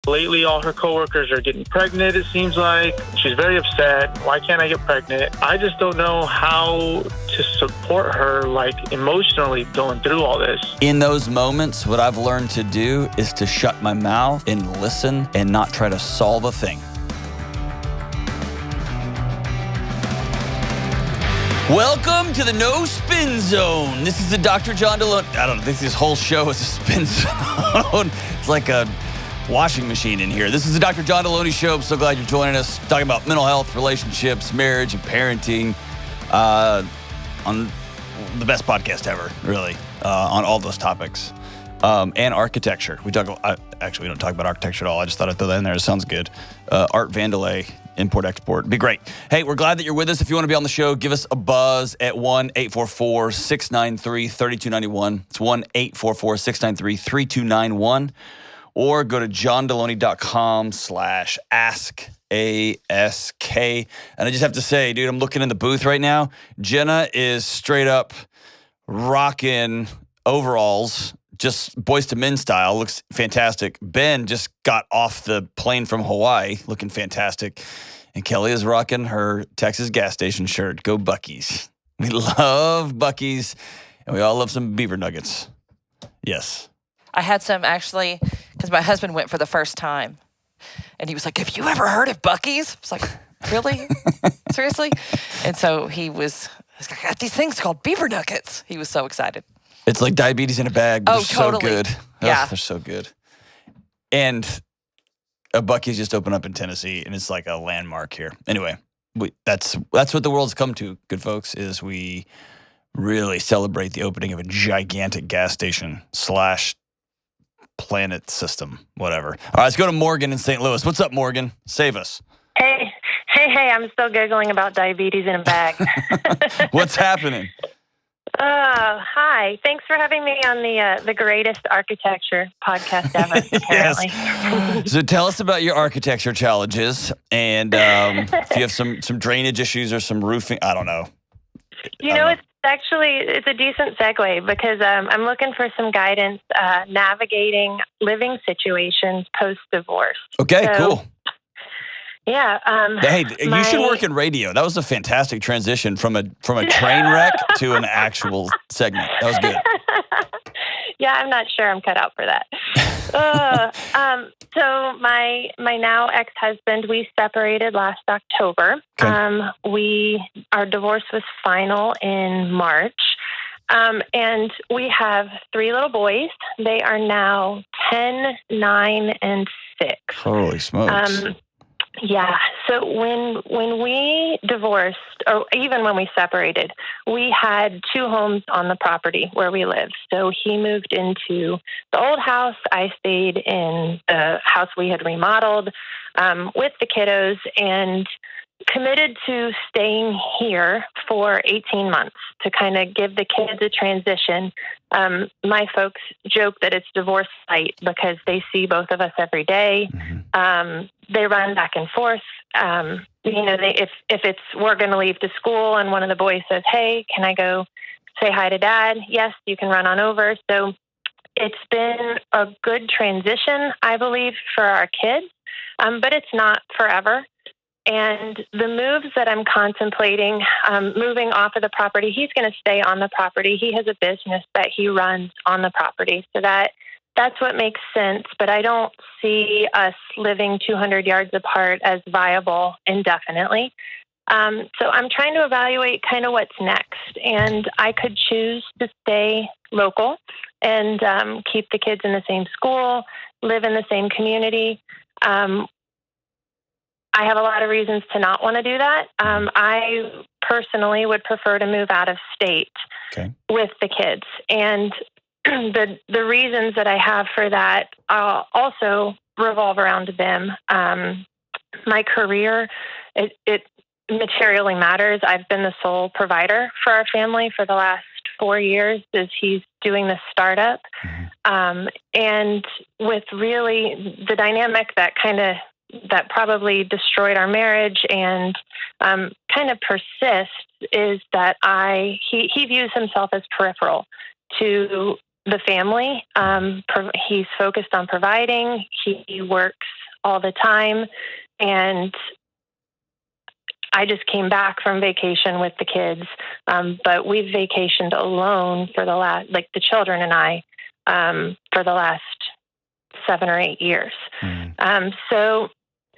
Lately, all her coworkers are getting pregnant, it seems like. She's very upset. Why can't I get pregnant? I just don't know how to support her, emotionally going through all this. In those moments, what I've learned to do is to shut my mouth and listen and not try to solve a thing. Welcome to the No Spin Zone. This is the Dr. John Delony. I don't think this whole show is a spin zone. It's like a washing machine in here. This is the Dr. John Delony Show. I'm so glad you're joining us. Talking about mental health, relationships, marriage, and parenting on the best podcast ever, really, on all those topics. And architecture. We don't talk about architecture at all. I just thought I'd throw that in there. It sounds good. Art Vandalay, import-export. Be great. Hey, we're glad that you're with us. If you want to be on the show, give us a buzz at 1-844-693-3291. It's 1-844-693-3291. Or go to johndelony.com/ask. And I just have to say, dude, I'm looking in the booth right now. Jenna is straight up rocking overalls, just Boys to Men style. Looks fantastic. Ben just got off the plane from Hawaii, looking fantastic. And Kelly is rocking her Texas gas station shirt. Go Buc-ee's. We love Buc-ee's, and we all love some beaver nuggets. Yes. I had some actually, because my husband went for the first time. And he was like, have you ever heard of Buc-ee's? I was like, really? Seriously? And so he was like, I got these things called beaver nuggets. He was so excited. It's like diabetes in a bag, but they're totally. So good. Yeah. They're so good. And a Buc-ee's just opened up in Tennessee, and it's like a landmark here. Anyway, that's what the world's come to, good folks, is we really celebrate the opening of a gigantic gas station / planet system, whatever. All right, let's go to Morgan in St. Louis. What's up, Morgan? Save us. Hey, I'm still giggling about diabetes in a bag. What's happening? Hi. Thanks for having me on the greatest architecture podcast ever, apparently. Yes. So tell us about your architecture challenges, and if you have some drainage issues or some roofing, I don't know. It's a decent segue because I'm looking for some guidance navigating living situations post-divorce. Okay, cool. Yeah. Hey, you should work in radio. That was a fantastic transition from a train wreck to an actual segment. That was good. Yeah, I'm not sure I'm cut out for that. So my now ex-husband, we separated last October. Okay. Our divorce was final in March. And we have 3 little boys. They are now 10, 9, and 6. Holy smokes. Yeah. So when we divorced, or even when we separated, we had 2 homes on the property where we lived. So he moved into the old house. I stayed in the house we had remodeled with the kiddos and committed to staying here for 18 months to kind of give the kids a transition. My folks joke that it's divorce light because they see both of us every day. Mm-hmm. They run back and forth. If we're going to leave to school and one of the boys says, hey, can I go say hi to Dad? Yes, you can run on over. So it's been a good transition, I believe, for our kids, but it's not forever. And the moves that I'm contemplating, moving off of the property, he's going to stay on the property. He has a business that he runs on the property. So that's what makes sense. But I don't see us living 200 yards apart as viable indefinitely. So I'm trying to evaluate kind of what's next. And I could choose to stay local and keep the kids in the same school, live in the same community. I have a lot of reasons to not want to do that. I personally would prefer to move out of state with the kids. And the reasons that I have for that also revolve around them. My career, it materially matters. I've been the sole provider for our family for the last 4 years as he's doing this startup. And with really the dynamic that probably destroyed our marriage and kind of persists is that he views himself as peripheral to the family. He's focused on providing. He works all the time. And I just came back from vacation with the kids. But we've vacationed alone for the last, like the children and I, for the last 7 or 8 years. But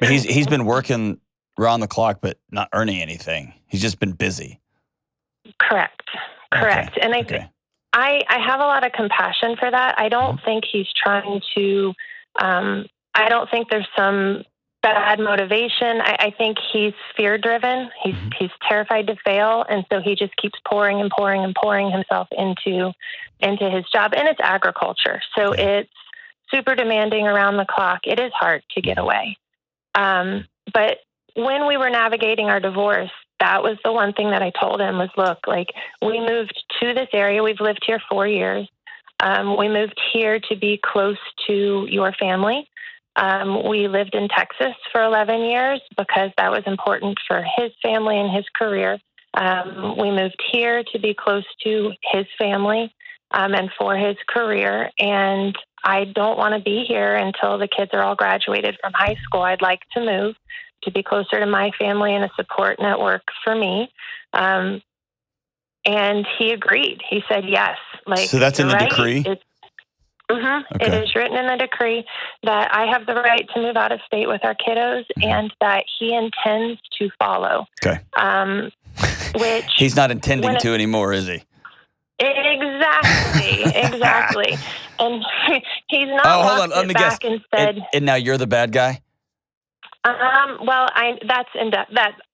he's been working around the clock, but not earning anything. He's just been busy. Correct. Okay. And I have a lot of compassion for that. I don't think he's trying to, I don't think there's some bad motivation. I think he's fear driven. He's terrified to fail. And so he just keeps pouring and pouring and pouring himself into his job. And it's agriculture. So it's super demanding around the clock. It is hard to get away. But when we were navigating our divorce, that was the one thing that I told him was, look, like we moved to this area. We've lived here 4 years. We moved here to be close to your family. We lived in Texas for 11 years because that was important for his family and his career. We moved here to be close to his family and for his career. And I don't want to be here until the kids are all graduated from high school. I'd like to move to be closer to my family and a support network for me. And he agreed. He said yes. Like, so that's in the decree? Okay. It is written in the decree that I have the right to move out of state with our kiddos and that he intends to follow. Okay. Which he's not intending to anymore, is he? Exactly. And he's not. Oh, hold on. Let me guess. And said, and now you're the bad guy? Well, that's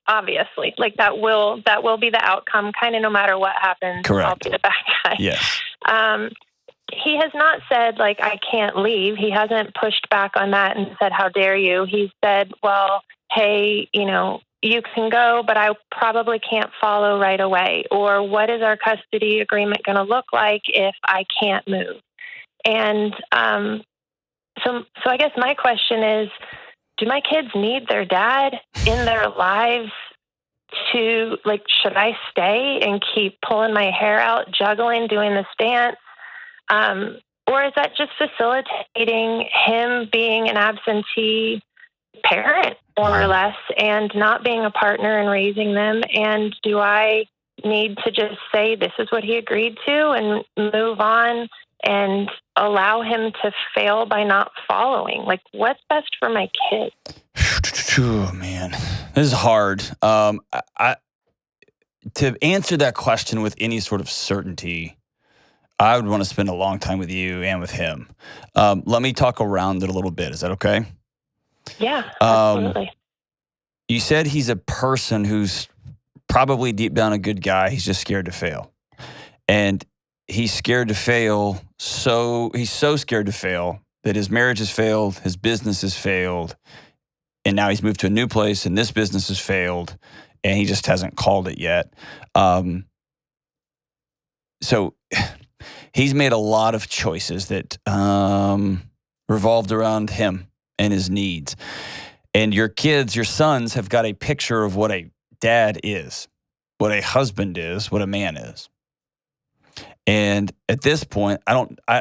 obviously like that will be the outcome. Kind of no matter what happens. Correct. I'll be the bad guy. Yes. He has not said like I can't leave. He hasn't pushed back on that and said how dare you. He said, well, hey, you can go, but I probably can't follow right away. Or what is our custody agreement going to look like if I can't move? And so I guess my question is, do my kids need their dad in their lives to, like, should I stay and keep pulling my hair out, juggling, doing this dance? Or is that just facilitating him being an absentee parent, more or less, and not being a partner in raising them? And do I need to just say this is what he agreed to and move on and allow him to fail by not following? Like, what's best for my kids? Oh, man, this is hard. To answer that question with any sort of certainty, I would want to spend a long time with you and with him. Let me talk around it a little bit. Is that okay? Yeah, absolutely. You said he's a person who's probably deep down a good guy. He's just scared to fail. And he's scared to fail. So he's so scared to fail that his marriage has failed, his business has failed, and now he's moved to a new place and this business has failed, and he just hasn't called it yet. So he's made a lot of choices that revolved around him and his needs. And your kids, your sons, have got a picture of what a dad is, what a husband is, what a man is. And at this point,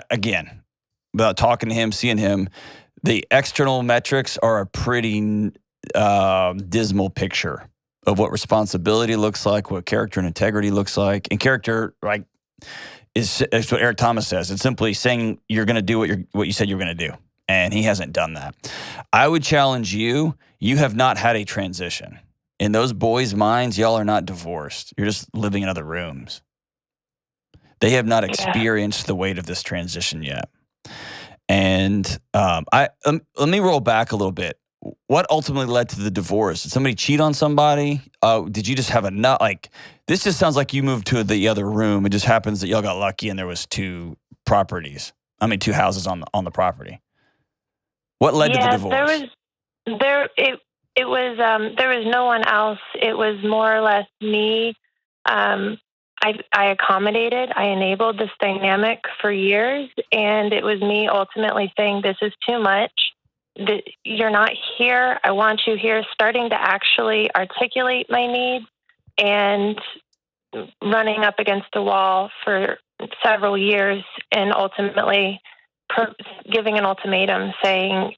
again, without talking to him, seeing him, the external metrics are a pretty dismal picture of what responsibility looks like, what character and integrity looks like. And character, like, is what Eric Thomas says. It's simply saying you're going to do what you said you're going to do. And he hasn't done that. I would challenge you. You have not had a transition. In those boys' minds, y'all are not divorced. You're just living in other rooms. They have not experienced the weight of this transition yet. And let me roll back a little bit. What ultimately led to the divorce? Did somebody cheat on somebody? Did you just have a nut? Like, this just sounds like you moved to the other room. It just happens that y'all got lucky and there was two houses on the property. What led to the divorce? There was no one else. It was more or less me. I accommodated, I enabled this dynamic for years, and it was me ultimately saying, this is too much. You're not here. I want you here, starting to actually articulate my needs and running up against the wall for several years and ultimately giving an ultimatum saying,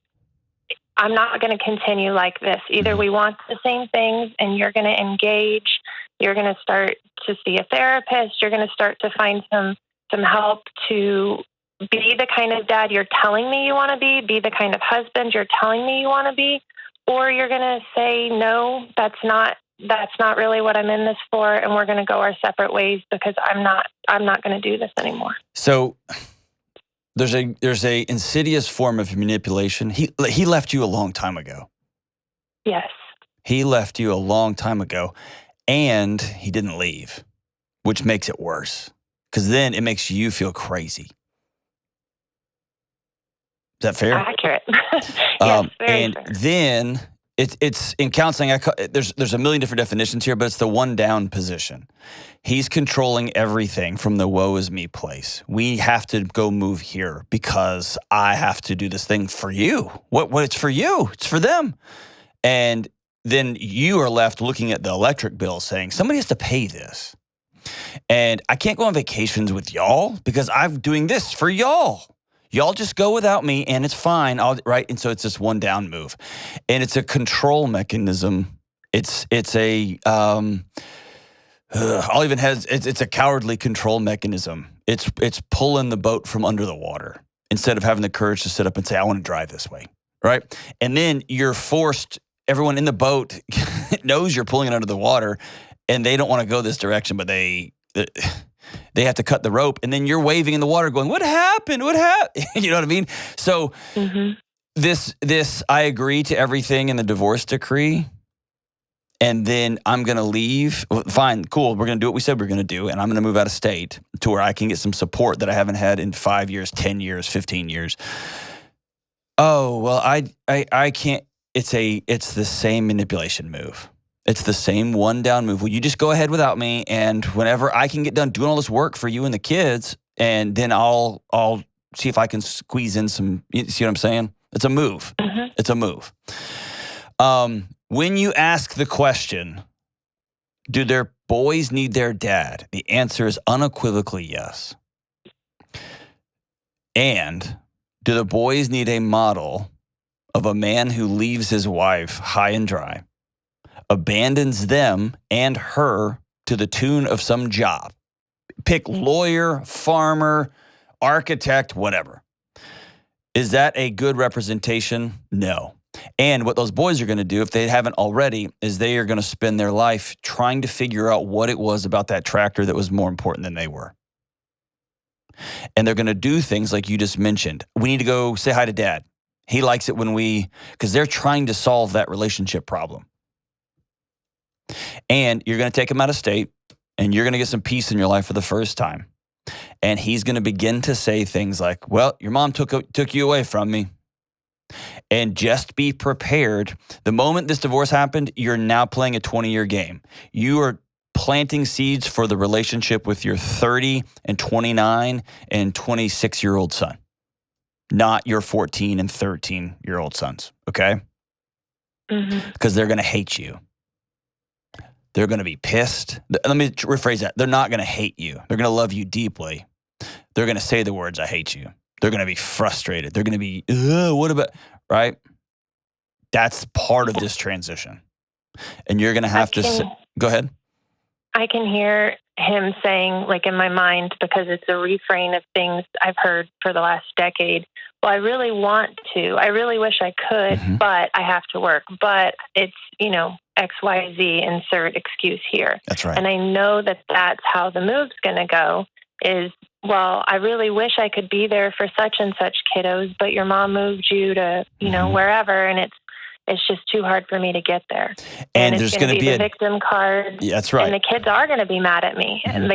I'm not going to continue like this. Either we want the same things and you're going to engage, you're going to start to see a therapist, you're going to start to find some help to be the kind of dad you're telling me you want to be the kind of husband you're telling me you want to be, or you're going to say, no, that's not really what I'm in this for, and we're going to go our separate ways because I'm not going to do this anymore. So there's a insidious form of manipulation. He left you a long time ago. Yes. He left you a long time ago, and he didn't leave, which makes it worse because then it makes you feel crazy. Is that fair? Accurate. Yes, very and fair. Then it's in counseling. There's a million different definitions here, but it's the one down position. He's controlling everything from the woe is me place. We have to go move here because I have to do this thing for you. What it's for you? It's for them. And then you are left looking at the electric bill saying, somebody has to pay this. And I can't go on vacations with y'all because I'm doing this for y'all. Y'all just go without me and it's fine, right? And so it's this one down move. And it's a control mechanism. It's a cowardly control mechanism. It's pulling the boat from under the water instead of having the courage to sit up and say, I want to drive this way, right? And then you're forced, everyone in the boat knows you're pulling it under the water and they don't want to go this direction, but they have to cut the rope, and then you're waving in the water going, what happened? What happened? You know what I mean? So this, I agree to everything in the divorce decree, and then I'm going to leave. Well, fine, cool. We're going to do what we said we're going to do, and I'm going to move out of state to where I can get some support that I haven't had in 5 years, 10 years, 15 years. Oh, well, I can't. It's the same manipulation move. It's the same one down move. Well, you just go ahead without me, and whenever I can get done doing all this work for you and the kids, and then I'll see if I can squeeze in some. You see what I'm saying? It's a move. Mm-hmm. It's a move. When you ask the question, do their boys need their dad? The answer is unequivocally yes. And do the boys need a model of a man who leaves his wife high and dry, abandons them and her to the tune of some job? Pick lawyer, farmer, architect, whatever. Is that a good representation? No. And what those boys are going to do, if they haven't already, is they are going to spend their life trying to figure out what it was about that tractor that was more important than they were. And they're going to do things like you just mentioned. We need to go say hi to dad. He likes it when because they're trying to solve that relationship problem. And you're going to take him out of state, and you're going to get some peace in your life for the first time. And he's going to begin to say things like, well, your mom took you away from me. And just be prepared. The moment this divorce happened, you're now playing a 20-year game. You are planting seeds for the relationship with your 30 and 29 and 26-year-old son, not your 14 and 13-year-old sons, okay? Because they're going to hate you. They're going to be pissed. Let me rephrase that. They're not going to hate you. They're going to love you deeply. They're going to say the words, I hate you. They're going to be frustrated. They're going to be, what about, right? That's part of this transition. And you're going to have to, go ahead. I can hear him saying, like in my mind, because it's a refrain of things I've heard for the last decade. Well, I really want to. I really wish I could, but I have to work. But it's, X, Y, Z, insert excuse here. That's right. And I know that that's how the move's going to go is, well, I really wish I could be there for such and such kiddos, but your mom moved you to, wherever, and it's just too hard for me to get there. And it's there's going to be the victim card. Yeah, that's right. And the kids are going to be mad at me. And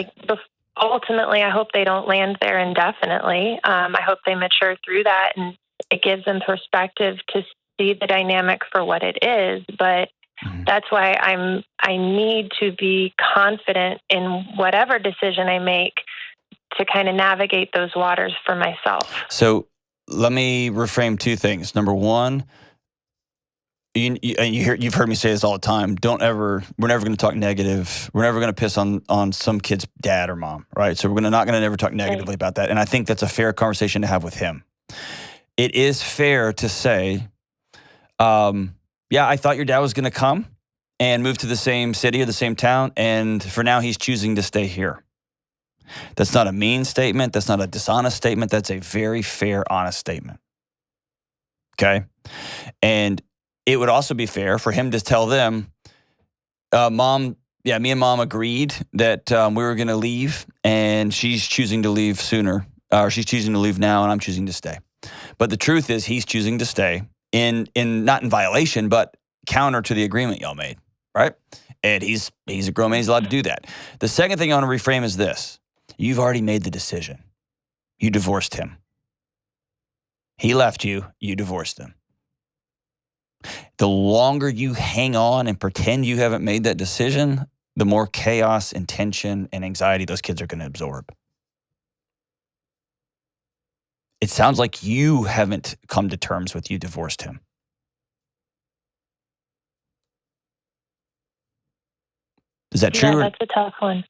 ultimately, I hope they don't land there indefinitely. I hope they mature through that, and it gives them perspective to see the dynamic for what it is. But that's why I need to be confident in whatever decision I make to kind of navigate those waters for myself. So let me reframe two things. Number one, you've heard me say this all the time. We're never going to talk negative. We're never going to piss on some kid's dad or mom, right? So we're not going to never talk negatively about that. And I think that's a fair conversation to have with him. It is fair to say, I thought your dad was going to come and move to the same city or the same town, and for now he's choosing to stay here. That's not a mean statement. That's not a dishonest statement. That's a very fair, honest statement. Okay? And it would also be fair for him to tell them, me and mom agreed that we were going to leave, and she's choosing to leave sooner, or she's choosing to leave now, and I'm choosing to stay. But the truth is he's choosing to stay in not in violation, but counter to the agreement y'all made, right? And he's a grown man. He's allowed to do that. The second thing I want to reframe is this. You've already made the decision. You divorced him. He left you. You divorced him. The longer you hang on and pretend you haven't made that decision, the more chaos and tension and anxiety those kids are going to absorb. It sounds like you haven't come to terms with you divorced him. Is that true? Yeah, that's a tough one.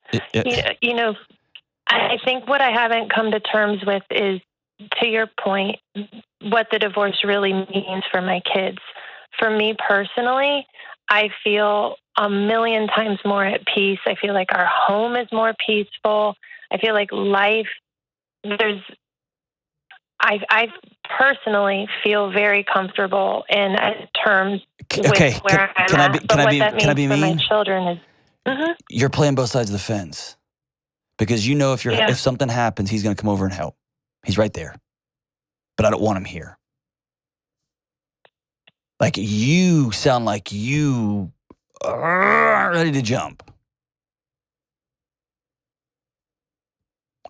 I think what I haven't come to terms with is, to your point, what the divorce really means for my kids. For me personally, I feel a million times more at peace. I feel like our home is more peaceful. I feel like life, I personally feel very comfortable in terms with where I'm at. But what that means for my children is, you're playing both sides of the fence. Because if something happens, he's going to come over and help. He's right there. But I don't want him here. Like, you sound like you are ready to jump.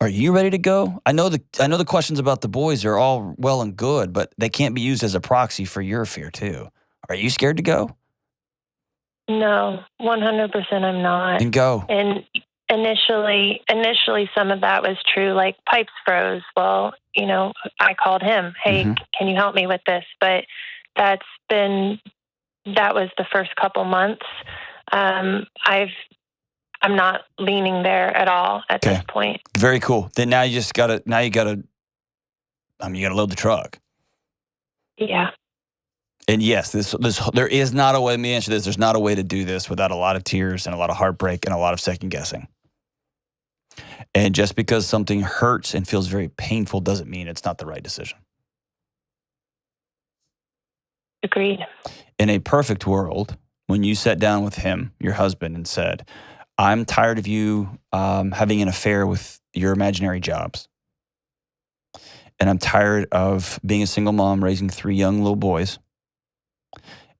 Are you ready to go? I know the questions about the boys are all well and good, but they can't be used as a proxy for your fear too. Are you scared to go? No, 100% I'm not. And go. And initially some of that was true, like pipes froze. Well, I called him, hey, can you help me with this? But that was the first couple months. I'm not leaning there at all at this point. Very cool. Then now you gotta load the truck. Yeah. And yes, there is not a way, let me answer this, there's not a way to do this without a lot of tears and a lot of heartbreak and a lot of second guessing. And just because something hurts and feels very painful doesn't mean it's not the right decision. Agreed. In a perfect world, when you sat down with him, your husband, and said, I'm tired of you having an affair with your imaginary jobs. And I'm tired of being a single mom raising 3 young little boys.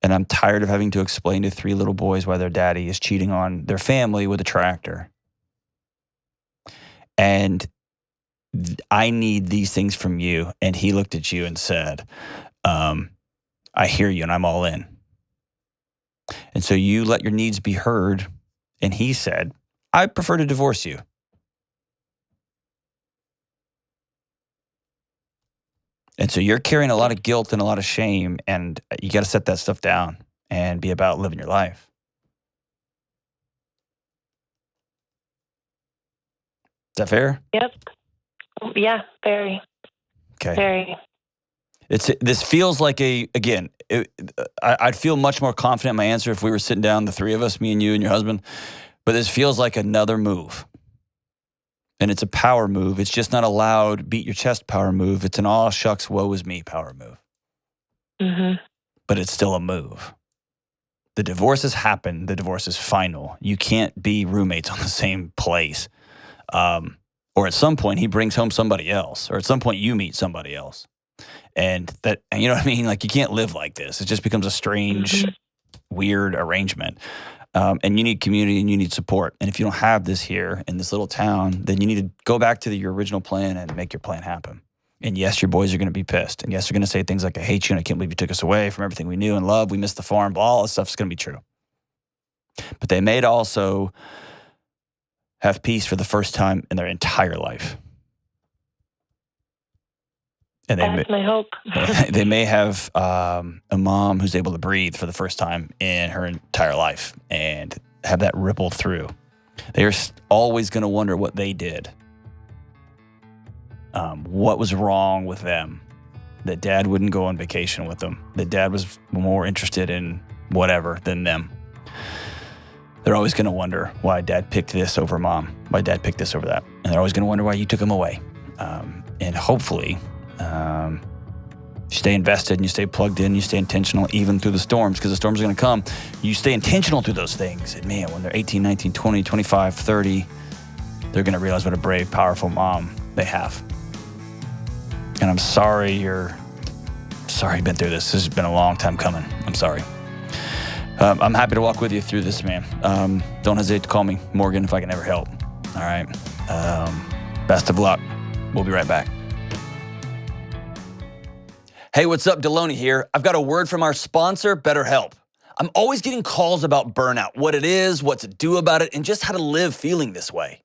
And I'm tired of having to explain to 3 little boys why their daddy is cheating on their family with a tractor. And I need these things from you. And he looked at you and said, I hear you and I'm all in. And so you let your needs be heard. And he said, I prefer to divorce you. And so you're carrying a lot of guilt and a lot of shame, and you got to set that stuff down and be about living your life. Is that fair? Yep. Yeah, very. Okay. Very. This feels like I'd feel much more confident in my answer if we were sitting down, the 3 of us, me and you and your husband, but this feels like another move. And it's a power move. It's just not a loud, beat your chest power move. It's an all shucks, woe is me power move. But it's still a move. The divorce has happened. The divorce is final. You can't be roommates on the same place. Or at some point, he brings home somebody else. Or at some point, you meet somebody else. And you know what I mean? Like, you can't live like this. It just becomes a strange, weird arrangement. And you need community and you need support. And if you don't have this here in this little town, then you need to go back to your original plan and make your plan happen. And yes, your boys are going to be pissed. And yes, they're going to say things like, I hate you and I can't believe you took us away from everything we knew and loved. We missed the farm. Blah, all this stuff is going to be true. But they may also have peace for the first time in their entire life. And That's my hope. they may have a mom who's able to breathe for the first time in her entire life and have that ripple through. They're always going to wonder what they did. What was wrong with them? That dad wouldn't go on vacation with them. That dad was more interested in whatever than them. They're always going to wonder why dad picked this over mom, why dad picked this over that. And they're always going to wonder why you took him away. And hopefully, you stay invested and you stay plugged in, you stay intentional even through the storms, because the storms are going to come. You stay intentional through those things. And man, when they're 18, 19, 20, 25, 30, they're going to realize what a brave, powerful mom they have. And I'm sorry you've been through this. This has been a long time coming. I'm sorry. I'm happy to walk with you through this, man. Don't hesitate to call me, Morgan, if I can ever help. All right. Best of luck. We'll be right back. Hey, what's up? Delony here. I've got a word from our sponsor, BetterHelp. I'm always getting calls about burnout, what it is, what to do about it, and just how to live feeling this way.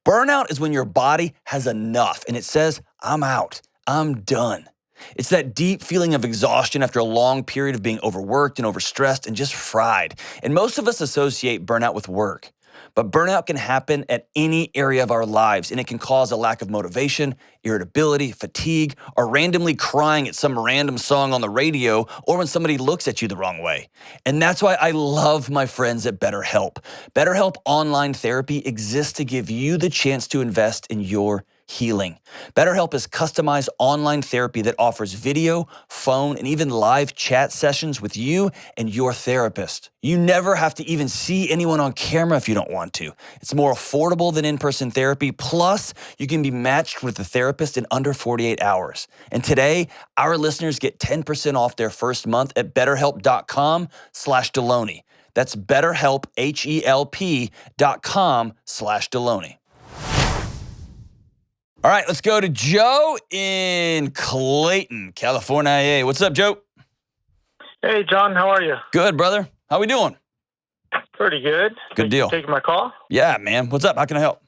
Burnout is when your body has enough and it says, I'm out, I'm done. It's that deep feeling of exhaustion after a long period of being overworked and overstressed and just fried. And most of us associate burnout with work. But burnout can happen at any area of our lives, and it can cause a lack of motivation, irritability, fatigue, or randomly crying at some random song on the radio or when somebody looks at you the wrong way. And that's why I love my friends at BetterHelp. BetterHelp Online Therapy exists to give you the chance to invest in your healing. BetterHelp is customized online therapy that offers video, phone, and even live chat sessions with you and your therapist. You never have to even see anyone on camera if you don't want to. It's more affordable than in-person therapy. Plus, you can be matched with a therapist in under 48 hours. And today, our listeners get 10% off their first month at BetterHelp.com/Delony. That's BetterHelp, HELP.com/Delony. All right, let's go to Joe in Clayton, California. Hey, what's up, Joe? Hey, John, how are you? Good, brother. How we doing? Pretty good. Good deal. Taking my call? Yeah, man. What's up? How can I help?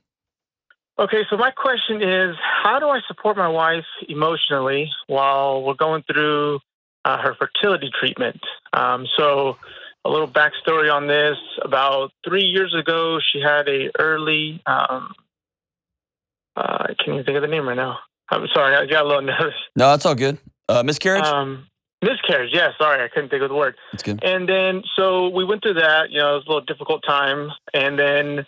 Okay, so my question is, how do I support my wife emotionally while we're going through her fertility treatment? So a little backstory on this. About 3 years ago, she had a early... I can't even think of the name right now. I'm sorry, I got a little nervous. No, that's all good. Miscarriage? Miscarriage, yeah, sorry, I couldn't think of the word. That's good. And then, so we went through that, it was a little difficult time. And then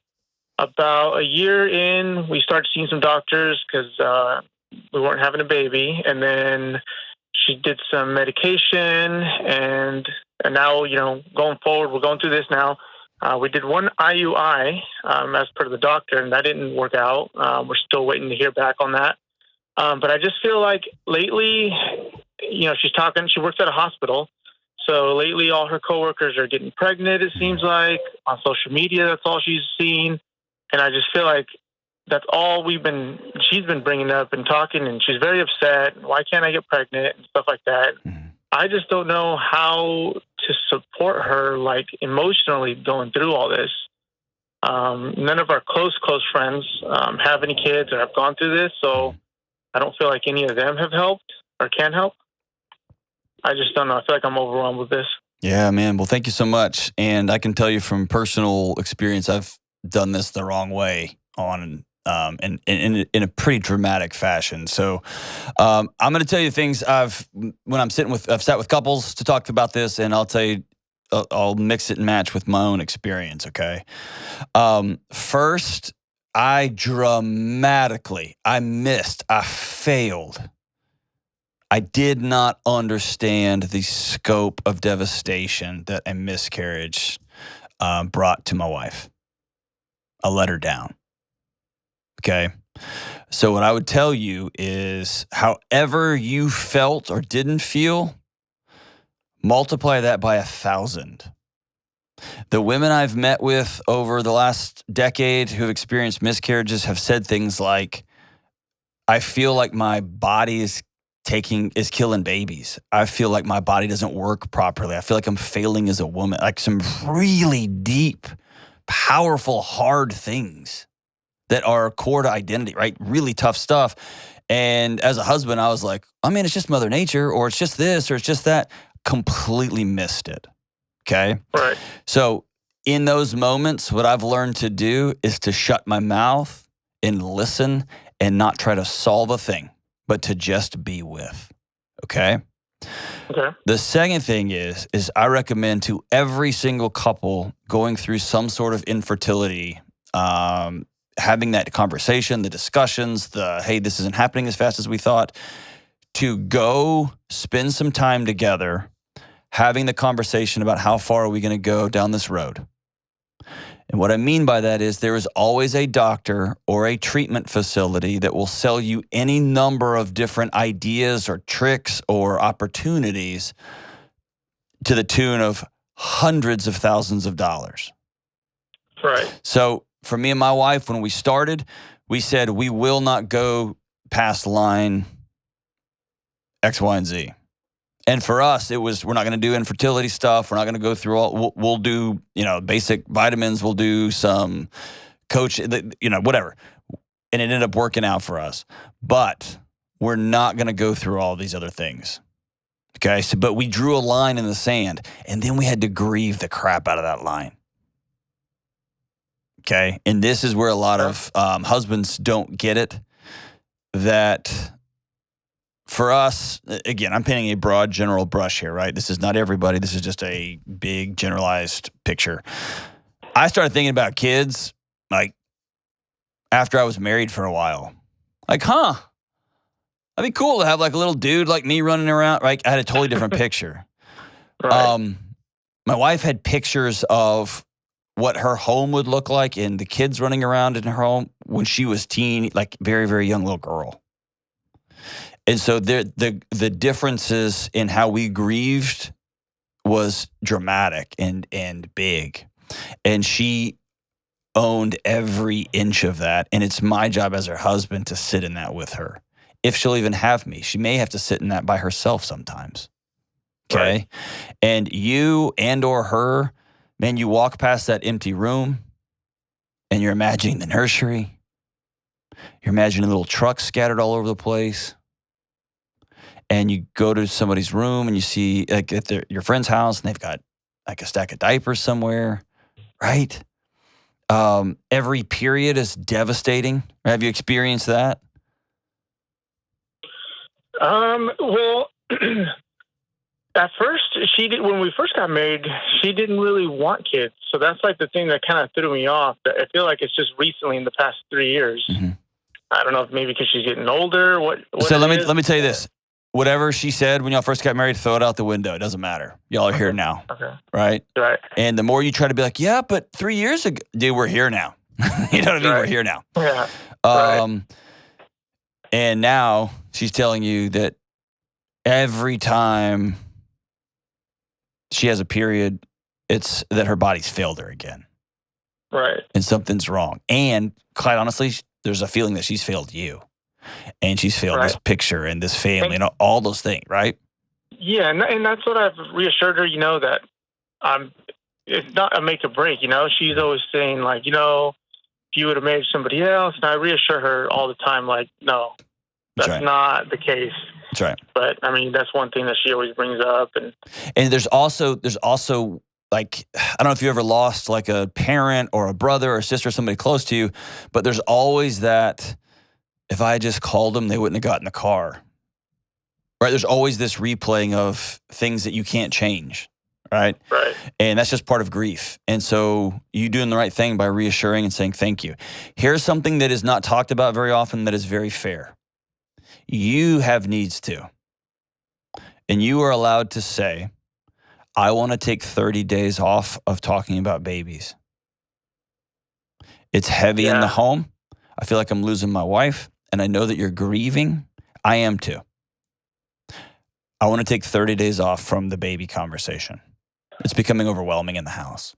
about a year in, we started seeing some doctors because we weren't having a baby. And then she did some medication. And now, going forward, we're going through this now. We did one IUI as per the doctor, and that didn't work out. We're still waiting to hear back on that. But I just feel like lately, she works at a hospital. So lately all her coworkers are getting pregnant, it seems like. On social media, that's all she's seen. And I just feel like that's all she's been bringing up and talking, and she's very upset. Why can't I get pregnant and stuff like that? Mm-hmm. I just don't know how to support her, emotionally going through all this. None of our close friends have any kids or have gone through this, so I don't feel like any of them have helped or can help. I just don't know. I feel like I'm overwhelmed with this. Yeah, man. Well, thank you so much. And I can tell you from personal experience, I've done this the wrong way in a pretty dramatic fashion. So I'm going to tell you things I've sat with couples to talk about this, and I'll tell you, I'll mix it and match with my own experience, okay? First, I failed. I did not understand the scope of devastation that a miscarriage brought to my wife. I let her down. Okay. So what I would tell you is, however you felt or didn't feel, multiply that by 1,000. The women I've met with over the last decade who've experienced miscarriages have said things like, I feel like my body is killing babies. I feel like my body doesn't work properly. I feel like I'm failing as a woman. Like some really deep, powerful, hard things that are core to identity, right? Really tough stuff. And as a husband, I was like, I mean, it's just Mother Nature, or it's just this, or it's just that. Completely missed it. Okay. Right. So in those moments, what I've learned to do is to shut my mouth and listen and not try to solve a thing, but to just be with. Okay. Okay. The second thing is I recommend to every single couple going through some sort of infertility, having that conversation, the discussions, hey, this isn't happening as fast as we thought, to go spend some time together, having the conversation about how far are we going to go down this road. And what I mean by that is there is always a doctor or a treatment facility that will sell you any number of different ideas or tricks or opportunities to the tune of hundreds of thousands of dollars. Right. So for me and my wife, when we started, we said we will not go past line X, Y, and Z. And for us, it was, we're not going to do infertility stuff. We're not going to go through all, we'll do, basic vitamins. We'll do some coach, whatever. And it ended up working out for us. But we're not going to go through all these other things. Okay. So, but we drew a line in the sand, and then we had to grieve the crap out of that line. Okay. And this is where a lot of husbands don't get it, that for us, again, I'm painting a broad general brush here, right? This is not everybody. This is just a big generalized picture. I started thinking about kids like after I was married for a while. Like, that'd be cool to have like a little dude like me running around. Right? I had a totally different picture. Right. My wife had pictures of what her home would look like and the kids running around in her home when she was like very, very young little girl. And so the differences in how we grieved was dramatic and big. And she owned every inch of that. And it's my job as her husband to sit in that with her. If she'll even have me, she may have to sit in that by herself sometimes. Okay. Right. And you and or her, man, you walk past that empty room and you're imagining the nursery. You're imagining little trucks scattered all over the place. And you go to somebody's room and you see like at your friend's house and they've got like a stack of diapers somewhere, right? Every period is devastating. Have you experienced that? Well, at first, when we first got married, she didn't really want kids. So that's like the thing that kind of threw me off. I feel like it's just recently in the past 3 years. Mm-hmm. I don't know if maybe because she's getting older. So let me tell you this. Whatever she said when y'all first got married, throw it out the window. It doesn't matter. Y'all are here now. Okay. Right? Right. And the more you try to be like, yeah, but 3 years ago, dude, we're here now. You know what I mean? Right. We're here now. Yeah. Right. And now she's telling you that every time she has a period, it's that her body's failed her again. Right. And something's wrong. And quite honestly, there's a feeling that she's failed you. And she's failed this picture and this family and all those things, right? Yeah, and that's what I've reassured her, that it's not a make or break, She's always saying, like, if you would have married somebody else, and I reassure her all the time, like, no, that's not the case. That's right. But, I mean, that's one thing that she always brings up. And there's also like, I don't know if you ever lost like a parent or a brother or sister, somebody close to you, but there's always that, if I had just called them, they wouldn't have gotten the car. Right? There's always this replaying of things that you can't change. Right? Right. And that's just part of grief. And so you doing the right thing by reassuring and saying thank you. Here's something that is not talked about very often that is very fair. You have needs too. And you are allowed to say, I want to take 30 days off of talking about babies. It's heavy in the home. I feel like I'm losing my wife. And I know that you're grieving. I am too. I want to take 30 days off from the baby conversation. It's becoming overwhelming in the house.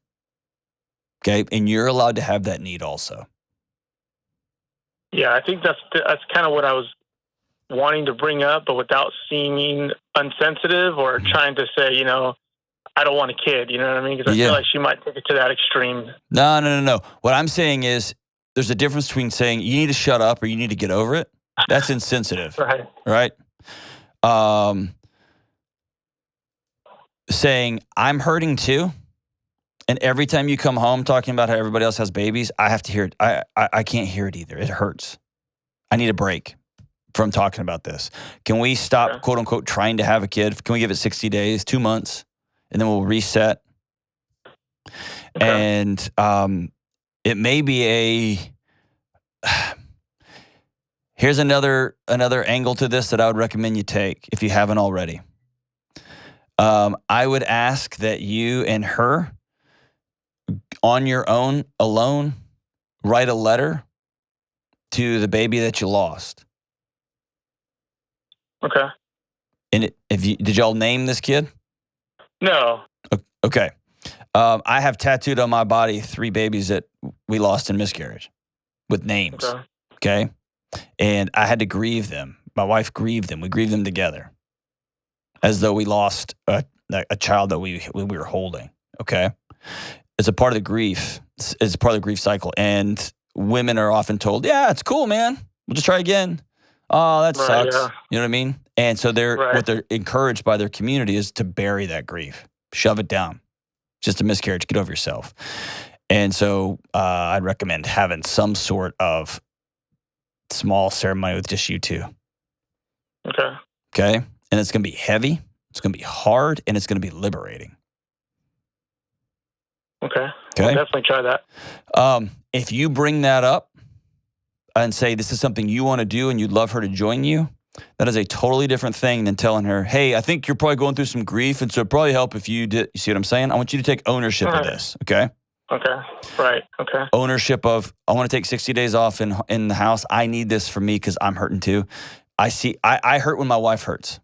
Okay? And you're allowed to have that need also. Yeah, I think that's kind of what I was wanting to bring up, but without seeming insensitive or trying to say, I don't want a kid, you know what I mean? Because I feel like she might take it to that extreme. No. What I'm saying is, there's a difference between saying you need to shut up or you need to get over it That's insensitive. Right. Right? Saying, I'm hurting too. And every time you come home talking about how everybody else has babies, I have to hear it. I can't hear it either. It hurts. I need a break from talking about this. Can we stop, quote unquote, trying to have a kid? Can we give it 60 days, 2 months, and then we'll reset? And it may be here's another angle to this that I would recommend you take if you haven't already. I would ask that you and her, on your own, alone, write a letter to the baby that you lost. Okay. And did y'all name this kid? No. Okay. I have tattooed on my body 3 babies that we lost in miscarriage with names. Okay. And I had to grieve them. My wife grieved them. We grieved them together as though we lost a child that we were holding. Okay. It's a part of the grief. It's part of the grief cycle. And women are often told, yeah, it's cool, man. We'll just try again. Oh, that sucks. Yeah. You know what I mean? And so what they're encouraged by their community is to bury that grief, shove it down. Just a miscarriage, get over yourself. And so I'd recommend having some sort of small ceremony with just you two. Okay. Okay? And it's going to be heavy, it's going to be hard, and it's going to be liberating. Okay. I'll definitely try that. If you bring that up and say this is something you want to do and you'd love her to join you, that is a totally different thing than telling her, hey, I think you're probably going through some grief, and so it'd probably help if you did. You see what I'm saying? I want you to take ownership of this, okay? Okay. Right. Okay. Ownership of, I want to take 60 days off in the house. I need this for me because I'm hurting too. I hurt when my wife hurts.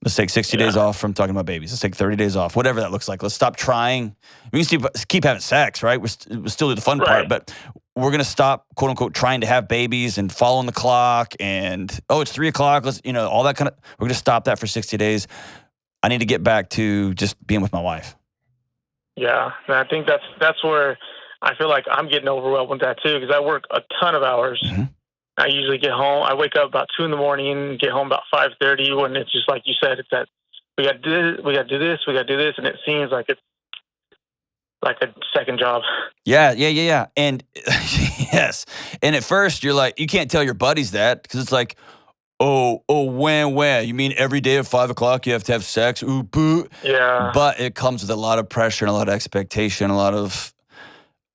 Let's take 60 days off from talking about babies. Let's take 30 days off, whatever that looks like. Let's stop trying. We can keep having sex, right? We'll still do the fun part, but we're going to stop, quote unquote, trying to have babies and following the clock and, it's 3 o'clock. Let's, all that kind of, we're going to stop that for 60 days. I need to get back to just being with my wife. Yeah. And I think that's where I feel like I'm getting overwhelmed with that too, because I work a ton of hours. Mm-hmm. I usually get home. I wake up about 2 a.m, get home about 5:30. When it's just like you said, it's that we got to do this, we got to do this, and it seems like it's like a second job. Yeah. And yes, and at first you're like, you can't tell your buddies that because it's like, when? You mean every day at 5 o'clock you have to have sex? Ooh, boo. Yeah. But it comes with a lot of pressure and a lot of expectation, a lot of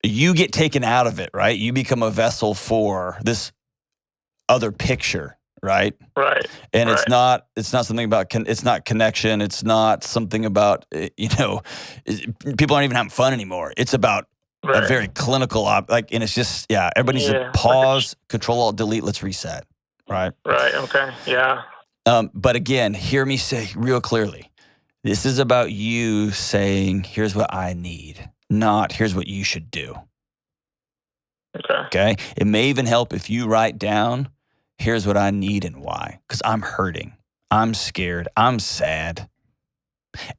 you get taken out of it, right? You become a vessel for this other picture, right? Right. And it's not something about, it's not connection. It's not something about, people aren't even having fun anymore. It's about a very clinical, and it's just, everybody needs to pause, Control, Alt, Delete, let's reset, right? Right, okay, yeah. But again, hear me say real clearly, this is about you saying, here's what I need, not here's what you should do. Okay. It may even help if you write down, here's what I need and why. Because I'm hurting. I'm scared. I'm sad.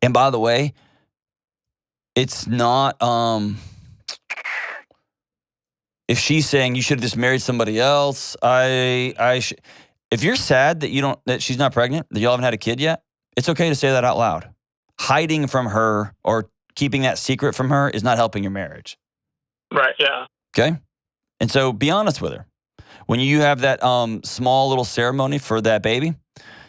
And by the way, it's not, if she's saying you should have just married somebody else, if you're sad that she's not pregnant, that y'all haven't had a kid yet, it's okay to say that out loud. Hiding from her or keeping that secret from her is not helping your marriage. Right, yeah. Okay? And so be honest with her. When you have that small little ceremony for that baby,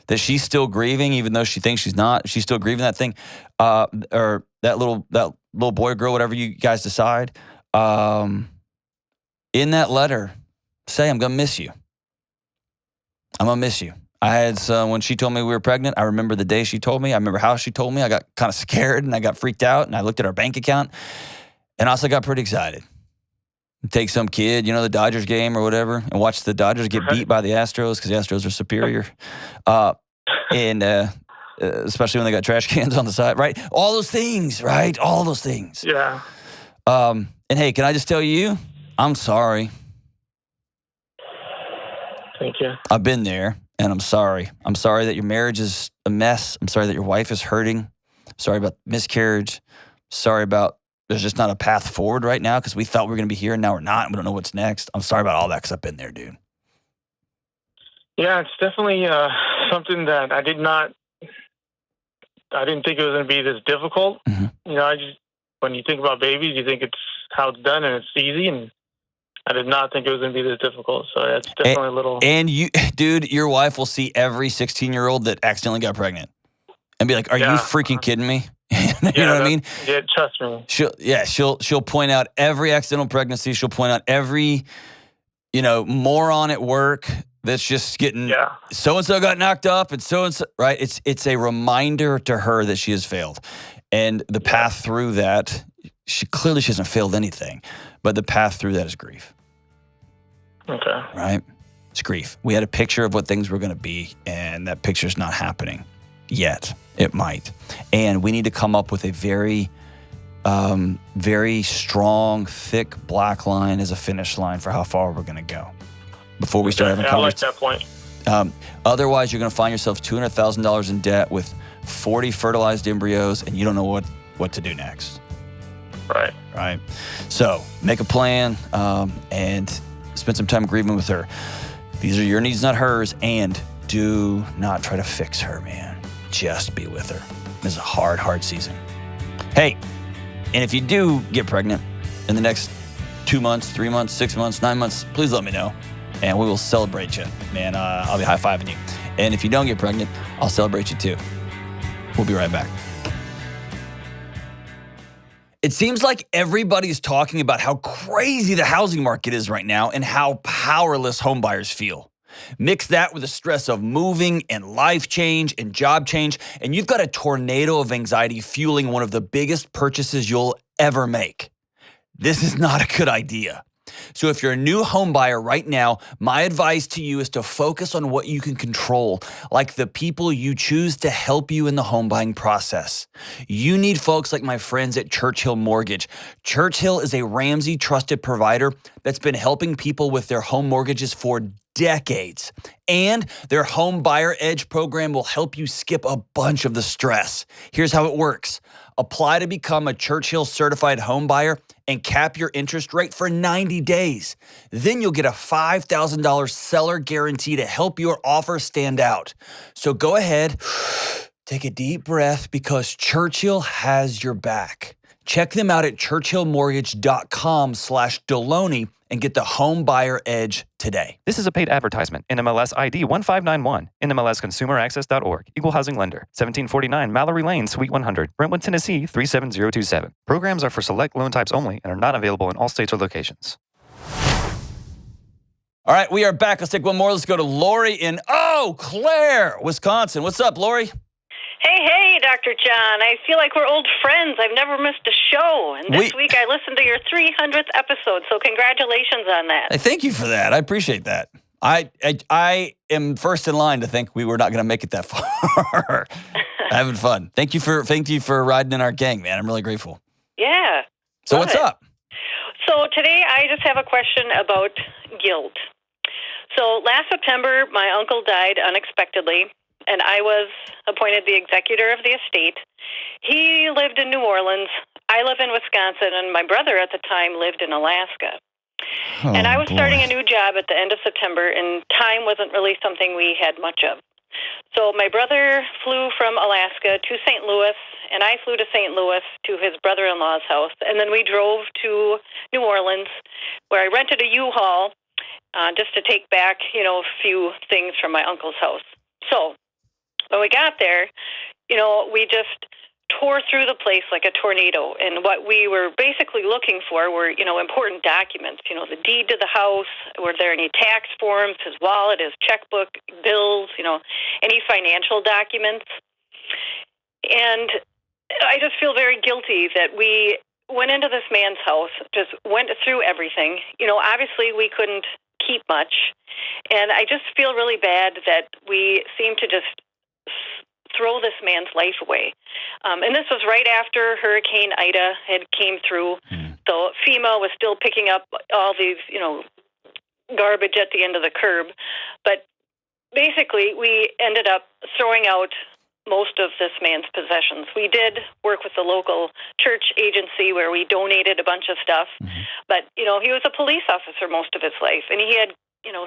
that she's still grieving, even though she thinks she's not, she's still grieving that thing, or that little boy or girl, whatever you guys decide, in that letter, say, I'm going to miss you. I'm going to miss you. I had when she told me we were pregnant, I remember the day she told me. I remember how she told me. I got kind of scared and I got freaked out and I looked at our bank account and I also got pretty excited. Take some kid, the Dodgers game or whatever, and watch the Dodgers get beat by the Astros because the Astros are superior. And especially when they got trash cans on the side, right? All those things, right? All those things. Yeah. And hey, can I just tell you, I'm sorry. Thank you. I've been there, and I'm sorry. I'm sorry that your marriage is a mess. I'm sorry that your wife is hurting. I'm sorry about miscarriage. Sorry about there's just not a path forward right now because we thought we were going to be here and now we're not and we don't know what's next. I'm sorry about all that because I've been there, dude. Yeah, it's definitely something that I didn't think it was going to be this difficult. Mm-hmm. When you think about babies, you think it's how it's done and it's easy, and I did not think it was going to be this difficult. So that's definitely a little. And you, dude, your wife will see every 16-year-old that accidentally got pregnant and be like, "Are you freaking kidding me?" You know what I mean? Yeah, trust me. She'll point out every accidental pregnancy. She'll point out every, moron at work that's just getting so and so got knocked up and so, right? It's a reminder to her that she has failed, and the path through that. She hasn't failed anything, but the path through that is grief. Okay. Right? It's grief. We had a picture of what things were going to be, and that picture's not happening yet. It might. And we need to come up with a very, very strong, thick black line as a finish line for how far we're going to go before we start having conversations. I like that point. Otherwise, you're going to find yourself $200,000 in debt with 40 fertilized embryos, and you don't know what to do next. Right. So make a plan and spend some time grieving with her. These are your needs, not hers. And do not try to fix her, man. Just be with her. This is a hard, hard season. Hey, and if you do get pregnant in the next 2 months, 3 months, 6 months, 9 months, please let me know. And we will celebrate you, man. I'll be high-fiving you. And if you don't get pregnant, I'll celebrate you too. We'll be right back. It seems like everybody's talking about how crazy the housing market is right now and how powerless homebuyers feel. Mix that with the stress of moving and life change and job change, and you've got a tornado of anxiety fueling one of the biggest purchases you'll ever make. This is not a good idea. So if you're a new home buyer right now, my advice to you is to focus on what you can control, like the people you choose to help you in the home buying process. You need folks like my friends at Churchill Mortgage. Churchill is a Ramsey trusted provider that's been helping people with their home mortgages for decades. And their Home Buyer Edge program will help you skip a bunch of the stress. Here's how it works. Apply to become a Churchill certified home buyer and cap your interest rate for 90 days. Then you'll get a $5,000 seller guarantee to help your offer stand out. So go ahead, take a deep breath because Churchill has your back. Check them out at churchillmortgage.com/Delony and get the Home Buyer Edge today. This is a paid advertisement. NMLS ID 1591. NMLSconsumeraccess.org. Equal housing lender. 1749 Mallory Lane, Suite 100. Brentwood, Tennessee 37027. Programs are for select loan types only and are not available in all states or locations. All right, we are back. Let's take one more. Let's go to Lori in Eau Claire, Wisconsin. What's up, Lori? Hey, Dr. John. I feel like we're old friends. I've never missed a show. And this week I listened to your 300th episode, so congratulations on that. Hey, thank you for that. I appreciate that. I am first in line to think we were not going to make it that far. Having fun. Thank you for riding in our gang, man. I'm really grateful. Yeah. So what's up? So today I just have a question about guilt. So last September, my uncle died unexpectedly, and I was appointed the executor of the estate. He lived in New Orleans. I live in Wisconsin, and my brother at the time lived in Alaska. And I was starting a new job at the end of September, and time wasn't really something we had much of. So my brother flew from Alaska to St. Louis, and I flew to St. Louis to his brother-in-law's house. And then we drove to New Orleans, where I rented a U-Haul just to take back, a few things from my uncle's house. So when we got there, we just tore through the place like a tornado. And what we were basically looking for were, important documents. The deed to the house, were there any tax forms, his wallet, his checkbook, bills, any financial documents. And I just feel very guilty that we went into this man's house, just went through everything. Obviously we couldn't keep much. And I just feel really bad that we seem to just throw this man's life away. And this was right after Hurricane Ida had came through. So FEMA was still picking up all these, garbage at the end of the curb. But basically, we ended up throwing out most of this man's possessions. We did work with the local church agency where we donated a bunch of stuff. But, he was a police officer most of his life, and he had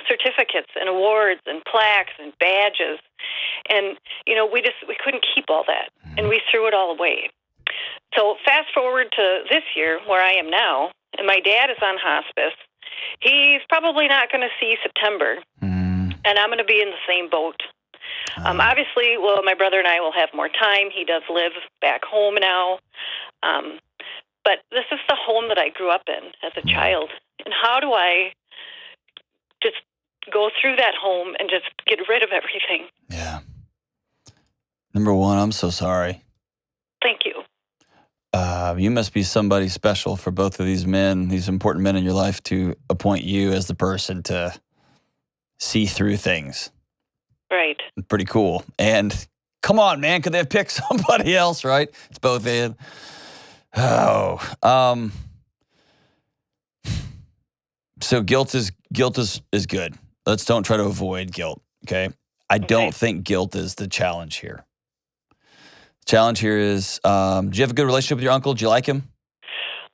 certificates and awards and plaques and badges. And, we couldn't keep all that. And we threw it all away. So fast forward to this year where I am now, and my dad is on hospice. He's probably not going to see September. And I'm going to be in the same boat. Obviously, my brother and I will have more time. He does live back home now. But this is the home that I grew up in as a child. And how do I just go through that home and just get rid of everything? Yeah. Number one, I'm so sorry. Thank you. You must be somebody special for both of these men, these important men in your life, to appoint you as the person to see through things. Right. Pretty cool. And come on, man, could they have picked somebody else, right? It's both in. Oh. So guilt is good. Let's don't try to avoid guilt, okay? I don't think guilt is the challenge here. The challenge here is, do you have a good relationship with your uncle? Do you like him?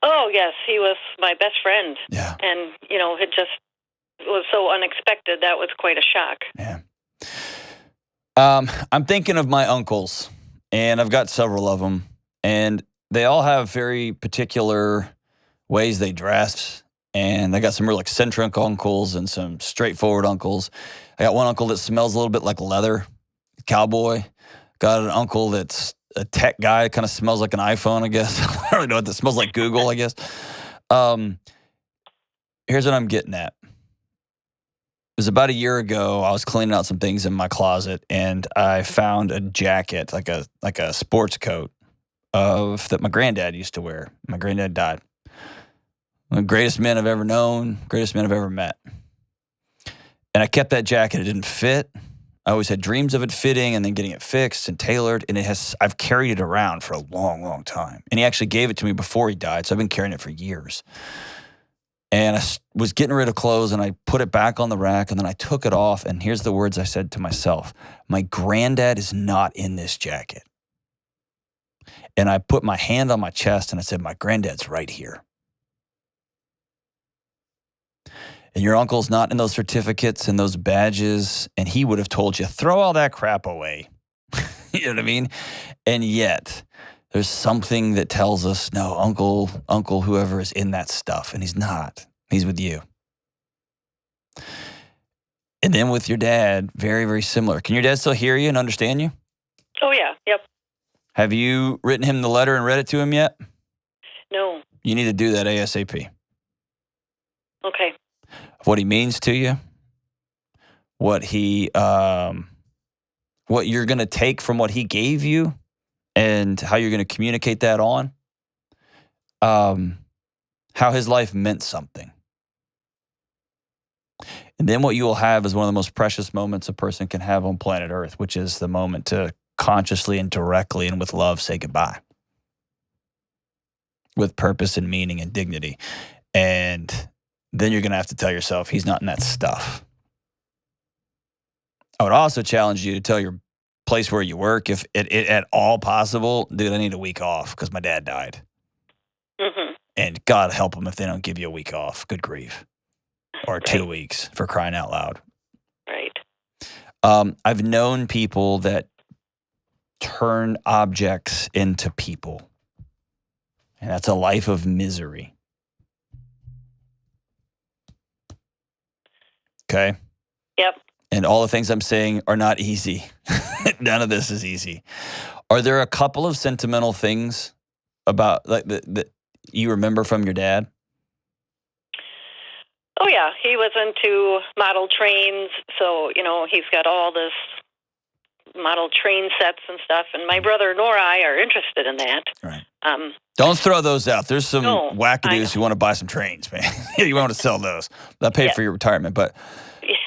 Oh, yes. He was my best friend. Yeah. And, it just was so unexpected. That was quite a shock. Yeah. I'm thinking of my uncles, and I've got several of them, and they all have very particular ways they dress, and I got some real eccentric uncles and some straightforward uncles. I got one uncle that smells a little bit like leather, cowboy. Got an uncle that's a tech guy, kind of smells like an iPhone, I guess. I don't really know what that smells like, Google, I guess. Here's what I'm getting at. It was about a year ago. I was cleaning out some things in my closet, and I found a jacket, like a sports coat, that my granddad used to wear. My granddad died. One of the greatest men I've ever known, greatest men I've ever met. And I kept that jacket. It didn't fit. I always had dreams of it fitting and then getting it fixed and tailored. And I've carried it around for a long, long time. And he actually gave it to me before he died, so I've been carrying it for years. And I was getting rid of clothes, and I put it back on the rack, and then I took it off, and here's the words I said to myself. My granddad is not in this jacket. And I put my hand on my chest, and I said, my granddad's right here. And your uncle's not in those certificates and those badges, and he would have told you, throw all that crap away. You know what I mean? And yet, there's something that tells us, no, uncle, whoever is in that stuff, and he's not. He's with you. And then with your dad, very, very similar. Can your dad still hear you and understand you? Oh, yeah. Yep. Have you written him the letter and read it to him yet? No. You need to do that ASAP. Okay. What he means to you, what you're going to take from what he gave you, and how you're going to communicate that on, how his life meant something. And then what you will have is one of the most precious moments a person can have on planet Earth, which is the moment to consciously and directly and with love say goodbye. With purpose and meaning and dignity. And then you're going to have to tell yourself he's not in that stuff. I would also challenge you to tell your place where you work, if it at all possible, dude, I need a week off because my dad died. Mm-hmm. And God help them if they don't give you a week off. Good grief. Or 2 weeks, for crying out loud. Right. I've known people that turn objects into people. And that's a life of misery. Okay? Yep. And all the things I'm saying are not easy. None of this is easy. Are there a couple of sentimental things about that you remember from your dad? Oh, yeah. He was into model trains. So, he's got all this model train sets and stuff. And my brother nor I are interested in that. Right. Don't throw those out. There's some wackadoos who want to buy some trains, man. You want to sell those. They'll pay for your retirement. But yes.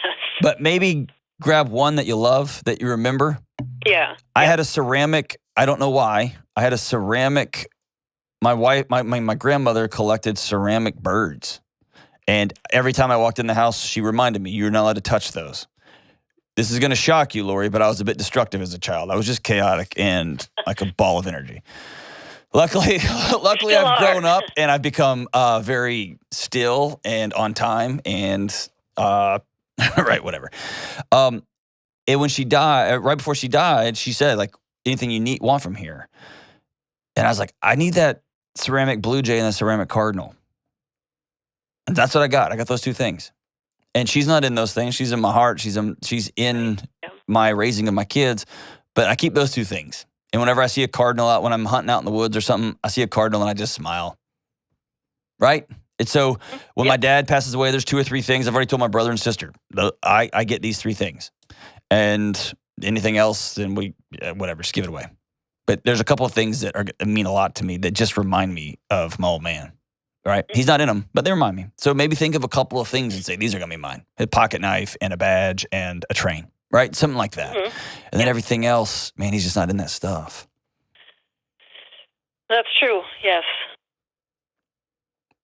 But maybe grab one that you love, that you remember. Yeah. I had a ceramic. I don't know why. I had a ceramic. My wife, my grandmother collected ceramic birds. And every time I walked in the house, she reminded me, you're not allowed to touch those. This is going to shock you, Lori, but I was a bit destructive as a child. I was just chaotic and like a ball of energy. Luckily, I've grown up and I've become very still and on time. And Right, whatever. And when she died, right before she died, she said, like, anything you want from here. And I was like, I need that ceramic blue jay and the ceramic cardinal. And that's what I got. I got those two things. And she's not in those things. She's in my heart. She's in my raising of my kids. But I keep those two things. And whenever I see a cardinal out, when I'm hunting out in the woods or something, I see a cardinal and I just smile. Right? And so when my dad passes away, there's 2 or 3 things. I've already told my brother and sister. I get these 3 things. And anything else, then whatever, just give it away. But there's a couple of things that mean a lot to me that just remind me of my old man. Right? He's not in them, but they remind me. So maybe think of a couple of things and say, these are going to be mine. A pocket knife and a badge and a train. Right? Something like that. Mm-hmm. And then everything else, man, he's just not in that stuff. That's true, yes.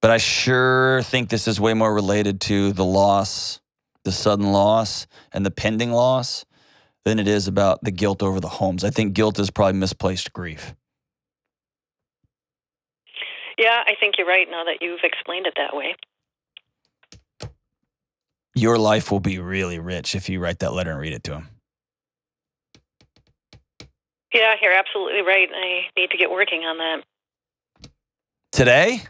But I sure think this is way more related to the loss, the sudden loss, and the pending loss than it is about the guilt over the homes. I think guilt is probably misplaced grief. Yeah, I think you're right now that you've explained it that way. Your life will be really rich if you write that letter and read it to him. Yeah, you're absolutely right. I need to get working on that. Today?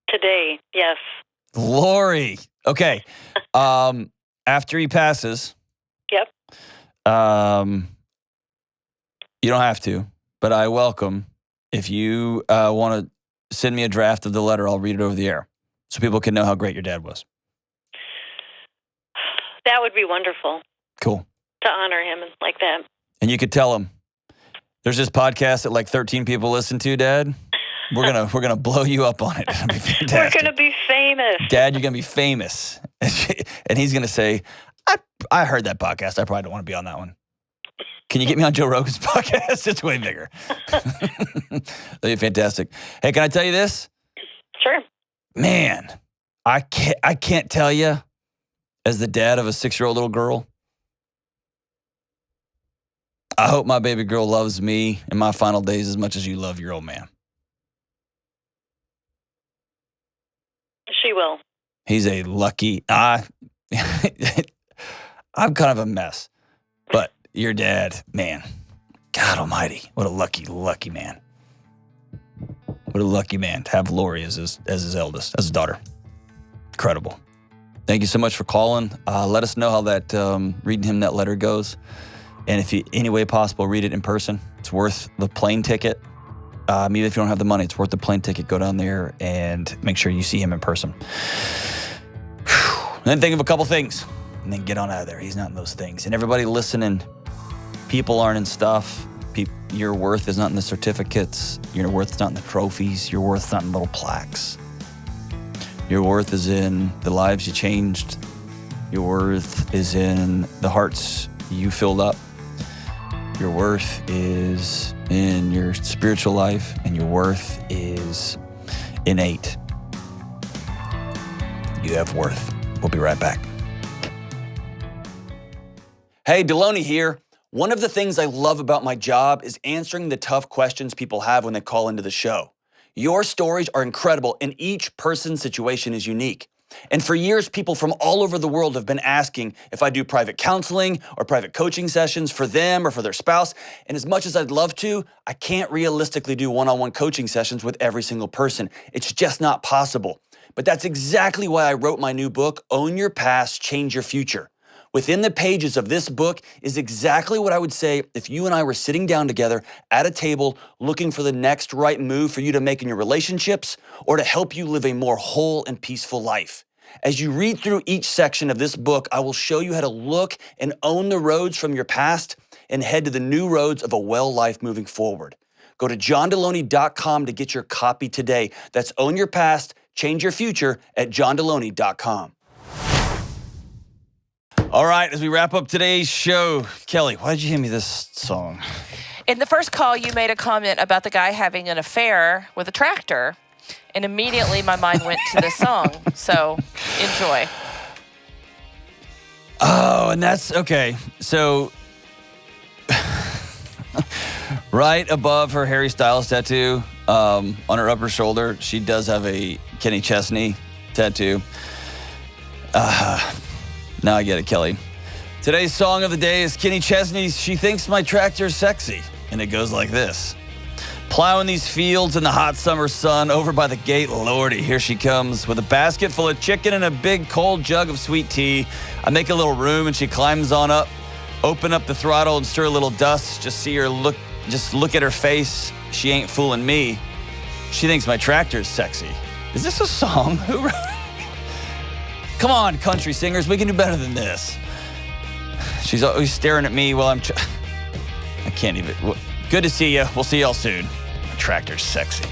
Today, yes. Lori. Okay. After he passes. Yep. You don't have to, but I welcome. If you want to send me a draft of the letter, I'll read it over the air so people can know how great your dad was. That would be wonderful. Cool. To honor him like that. And you could tell him, there's this podcast that like 13 people listen to, Dad. We're gonna blow you up on it. It'll be fantastic. We're gonna be famous. Dad, you're gonna be famous. And he's gonna say, I heard that podcast. I probably don't want to be on that one. Can you get me on Joe Rogan's podcast? It's way bigger. That'd be fantastic. Hey, can I tell you this? Sure. Man, I can't tell you, as the dad of a 6-year-old little girl, I hope my baby girl loves me in my final days as much as you love your old man. She will. He's a lucky... I'm kind of a mess. But your dad, man, God almighty, what a lucky, lucky man. What a lucky man to have Lori as his eldest, as his daughter. Incredible. Thank you so much for calling. Let us know how that reading him that letter goes. And if you, any way possible, read it in person. It's worth the plane ticket. Even if you don't have the money, it's worth the plane ticket. Go down there and make sure you see him in person. And then think of a couple things and then get on out of there. He's not in those things. And everybody listening, people aren't in stuff. Your worth is not in the certificates. Your worth is not in the trophies. Your worth is not in little plaques. Your worth is in the lives you changed. Your worth is in the hearts you filled up. Your worth is in your spiritual life, and your worth is innate. You have worth. We'll be right back. Hey, Delony here. One of the things I love about my job is answering the tough questions people have when they call into the show. Your stories are incredible, and each person's situation is unique. And for years, people from all over the world have been asking if I do private counseling or private coaching sessions for them or for their spouse. And as much as I'd love to, I can't realistically do one-on-one coaching sessions with every single person. It's just not possible. But that's exactly why I wrote my new book, Own Your Past, Change Your Future. Within the pages of this book is exactly what I would say if you and I were sitting down together at a table looking for the next right move for you to make in your relationships or to help you live a more whole and peaceful life. As you read through each section of this book, I will show you how to look and own the roads from your past and head to the new roads of a well life moving forward. Go to johndelony.com to get your copy today. That's Own Your Past, Change Your Future at johndelony.com. All right, as we wrap up today's show, Kelly, why did you hand me this song? In the first call, you made a comment about the guy having an affair with a tractor, and immediately my mind went to this song. So, enjoy. Oh, and that's, okay. So, right above her Harry Styles tattoo, on her upper shoulder, she does have a Kenny Chesney tattoo. Now I get it, Kelly. Today's song of the day is Kenny Chesney's She Thinks My Tractor's Sexy. And it goes like this. Plowing these fields in the hot summer sun, over by the gate, lordy, here she comes with a basket full of chicken and a big cold jug of sweet tea. I make a little room and she climbs on up, open up the throttle and stir a little dust. Just look at her face. She ain't fooling me. She thinks my tractor's sexy. Is this a song? Who wrote? Come on, country singers, we can do better than this. She's always staring at me while I'm I can't even. Good to see you. We'll see y'all soon. My tractor's sexy.